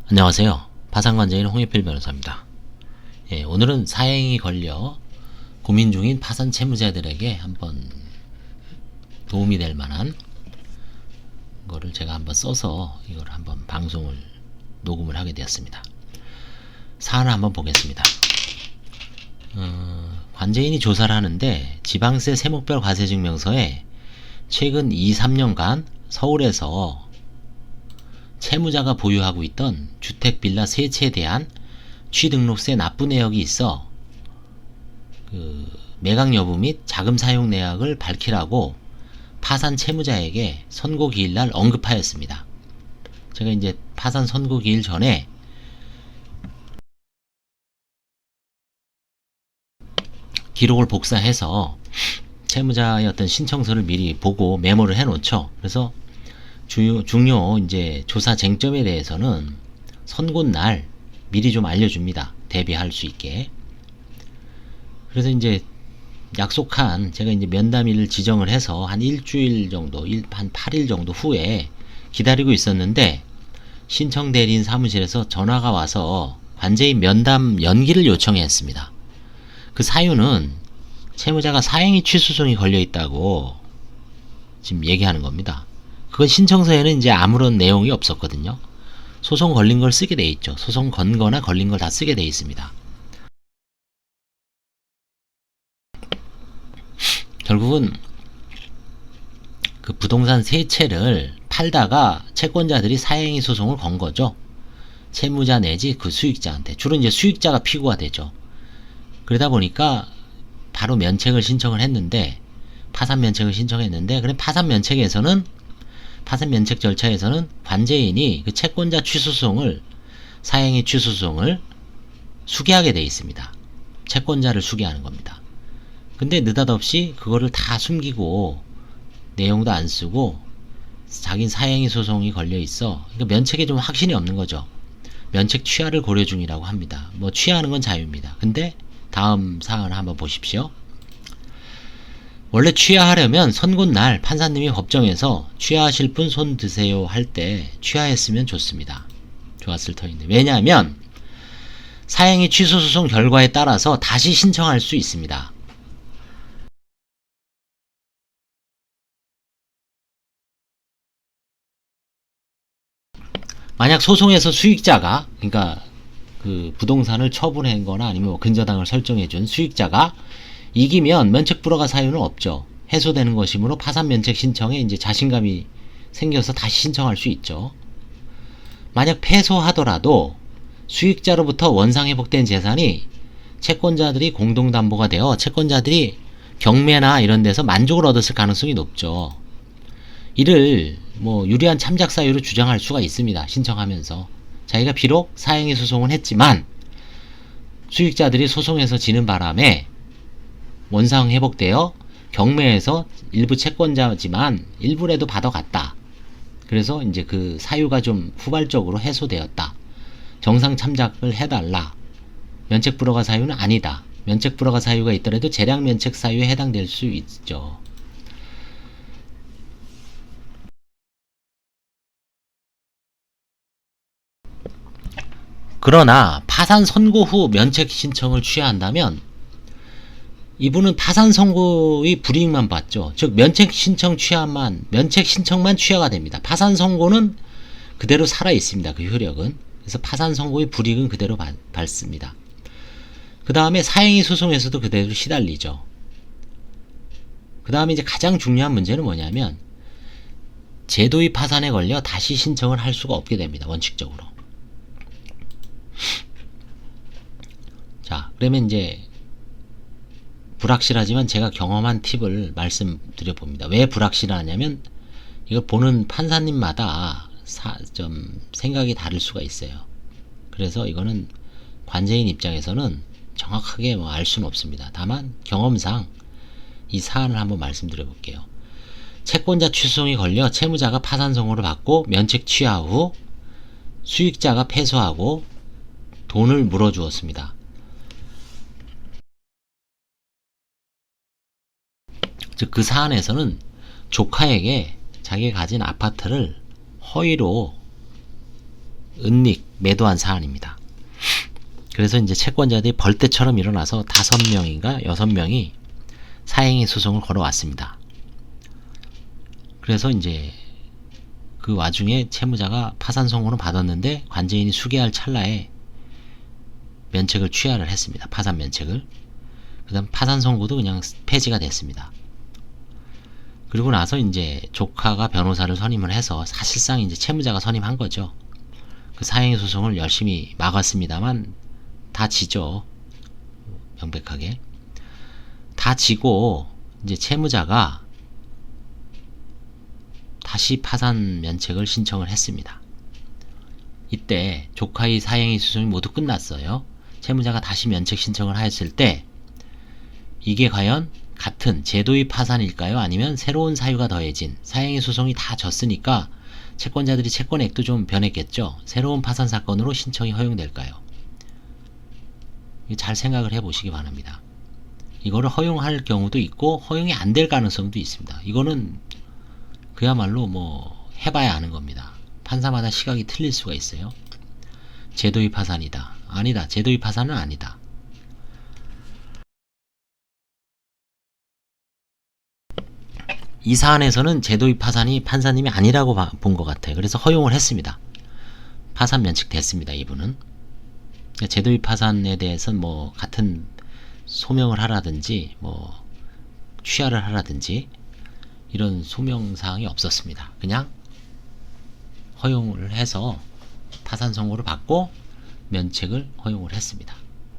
안녕하세요. 파산관제인 홍익필 변호사입니다. 오늘은 사행이 걸려 고민 중인 파산 채무자들에게 한번 도움이 될 만한 거를 제가 한번 써서 이걸 한번 방송을 녹음을 하게 되었습니다. 사안을 한번 보겠습니다. 관제인이 조사를 하는데 지방세 세목별 과세증명서에 최근 2-3년간 서울에서 채무자가 보유하고 있던 주택 빌라 세 채에 대한 취등록세 납부 내역이 있어 매각 여부 및 자금 사용 내역을 밝히라고 파산 채무자에게 선고 기일날 언급하였습니다. 제가 이제 파산 선고 기일 전에 기록을 복사해서 채무자의 어떤 신청서를 미리 보고 메모를 해 놓죠. 그래서 중요 이제 조사 쟁점에 대해서는 선고 날 미리 좀 알려줍니다. 대비할 수 있게. 그래서 이제 약속한 제가 이제 면담일을 지정을 해서 한 일주일 정도, 한 8일 정도 후에 기다리고 있었는데 신청 대리인 사무실에서 전화가 와서 관제인 면담 연기를 요청했습니다. 그 사유는 채무자가 사행위 취소송이 걸려 있다고 지금 얘기하는 겁니다. 그건 신청서에는 이제 아무런 내용이 없었거든요. 소송 걸린 걸 쓰게 돼 있죠. 소송 건 거나 걸린 걸 다 쓰게 돼 있습니다. 결국은 그 부동산 세 채를 팔다가 채권자들이 사행위 소송을 건 거죠. 채무자 내지 그 수익자한테. 주로 이제 수익자가 피고가 되죠. 그러다 보니까 바로 면책을 신청을 했는데, 파산 면책을 신청했는데, 그래 파산 면책에서는 파산 면책 절차에서는 관제인이 그 채권자 취소송을 사행위 취소송을 수개하게 돼 있습니다. 채권자를 수개하는 겁니다. 근데 느닷없이 그거를 다 숨기고 내용도 안 쓰고 자긴 사행위 소송이 걸려 있어. 그러니까 면책에 좀 확신이 없는 거죠. 면책 취하를 고려 중이라고 합니다. 뭐 취하하는 건 자유입니다. 근데 다음 사안을 한번 보십시오. 원래 취하하려면 선고날 판사님이 법정에서 취하하실 분 손 드세요 할 때 취하했으면 좋습니다. 좋았을 터인데. 왜냐하면 사행위 취소소송 결과에 따라서 다시 신청할 수 있습니다. 만약 소송에서 수익자가, 그러니까 그 부동산을 처분한 거나 아니면 뭐 근저당을 설정해준 수익자가 이기면 면책 불허가 사유는 없죠. 해소되는 것이므로 파산 면책 신청에 이제 자신감이 생겨서 다시 신청할 수 있죠. 만약 패소하더라도 수익자로부터 원상 회복된 재산이 채권자들이 공동담보가 되어 채권자들이 경매나 이런 데서 만족을 얻었을 가능성이 높죠. 이를 뭐 유리한 참작 사유로 주장할 수가 있습니다. 신청하면서 자기가 비록 사행위 소송을 했지만 수익자들이 소송에서 지는 바람에 원상 회복되어 경매에서 일부 채권자지만 일부라도 받아갔다. 그래서 이제 그 사유가 좀 후발적으로 해소되었다. 정상 참작을 해달라. 면책 불허가 사유는 아니다. 면책 불허가 사유가 있더라도 재량 면책 사유에 해당될 수 있죠. 그러나 파산 선고 후 면책 신청을 취하한다면 이분은 파산 선고의 불이익만 받죠. 즉 면책 신청만 취하가 됩니다. 파산 선고는 그대로 살아 있습니다. 그 효력은. 그래서 파산 선고의 불이익은 그대로 받습니다. 그 다음에 사행위 소송에서도 그대로 시달리죠. 그 다음에 이제 가장 중요한 문제는 뭐냐면 제도의 파산에 걸려 다시 신청을 할 수가 없게 됩니다. 원칙적으로. 자, 그러면 이제 불확실하지만 제가 경험한 팁을 말씀드려 봅니다. 왜 불확실하냐면 이걸 보는 판사님마다 좀 생각이 다를 수가 있어요. 그래서 이거는 관제인 입장에서는 정확하게 뭐 알 수는 없습니다. 다만 경험상 이 사안을 한번 말씀드려 볼게요. 채권자 취소송이 걸려 채무자가 파산 선고를 받고 면책 취하 후 수익자가 패소하고 돈을 물어주었습니다. 즉 그 사안에서는 조카에게 자기가 가진 아파트를 허위로 은닉 매도한 사안입니다. 그래서 이제 채권자들이 벌떼처럼 일어나서 5명인가 6명이 사행위 소송을 걸어왔습니다. 그래서 이제 그 와중에 채무자가 파산 선고는 받았는데 관제인이 수개할 찰나에 면책을 취하를 했습니다. 파산 면책을. 그 다음 파산 선고도 그냥 폐지가 됐습니다. 그리고 나서 이제 조카가 변호사를 선임을 해서 사실상 이제 채무자가 선임한 거죠. 그 사행위 소송을 열심히 막았습니다만 다 지죠. 명백하게. 다 지고 이제 채무자가 다시 파산 면책을 신청을 했습니다. 이때 조카의 사행위 소송이 모두 끝났어요. 채무자가 다시 면책 신청을 하였을 때 이게 과연 같은 제도의 파산일까요? 아니면 새로운 사유가 더해진 사행위 소송이 다 졌으니까 채권자들이 채권액도 좀 변했겠죠. 새로운 파산 사건으로 신청이 허용될까요? 잘 생각을 해보시기 바랍니다. 이거를 허용할 경우도 있고 허용이 안 될 가능성도 있습니다. 이거는 그야말로 뭐 해봐야 아는 겁니다. 판사마다 시각이 틀릴 수가 있어요. 제도의 파산이다. 아니다. 제도의 파산은 아니다. 이 사안에서는 제도의 파산이 판사님이 아니라고 본 것 같아요. 그래서 허용을 했습니다. 파산 면책됐습니다. 이분은. 제도의 파산에 대해서는 뭐 같은 소명을 하라든지 뭐 취하를 하라든지 이런 소명사항이 없었습니다. 그냥 허용을 해서 파산 선고를 받고 면책을 허용을 했습니다.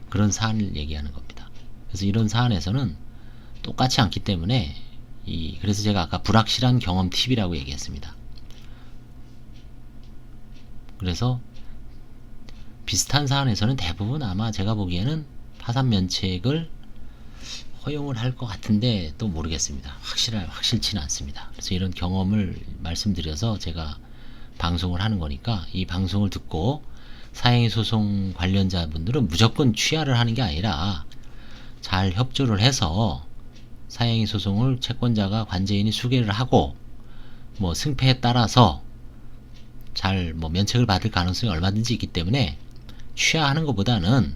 그런 사안을 얘기하는 겁니다. 그래서 이런 사안에서는 똑같지 않기 때문에 그래서 제가 아까 불확실한 경험 팁이라고 얘기했습니다. 그래서 비슷한 사안에서는 대부분 아마 제가 보기에는 파산 면책을 허용을 할 것 같은데 또 모르겠습니다. 확실치는 않습니다. 그래서 이런 경험을 말씀드려서 제가 방송을 하는 거니까 이 방송을 듣고 사행위 소송 관련자분들은 무조건 취하를 하는 게 아니라 잘 협조를 해서 사행위 소송을 채권자가 관제인이 수개를 하고 뭐 승패에 따라서 잘 뭐 면책을 받을 가능성이 얼마든지 있기 때문에 취하하는 것보다는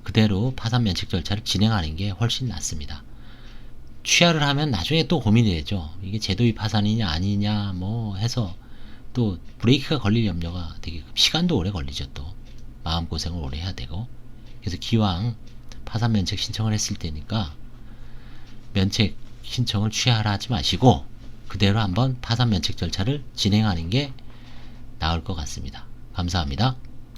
그대로 파산 면책 절차를 진행하는 게 훨씬 낫습니다. 취하를 하면 나중에 또 고민이 되죠. 이게 제도의 파산이냐 아니냐 뭐 해서 또 브레이크가 걸릴 염려가 되게 시간도 오래 걸리죠. 또 마음고생을 오래 해야 되고. 그래서 기왕 파산 면책 신청을 했을 때니까 면책 신청을 취하라 하지 마시고 그대로 한번 파산 면책 절차를 진행하는 게 나을 것 같습니다. 감사합니다.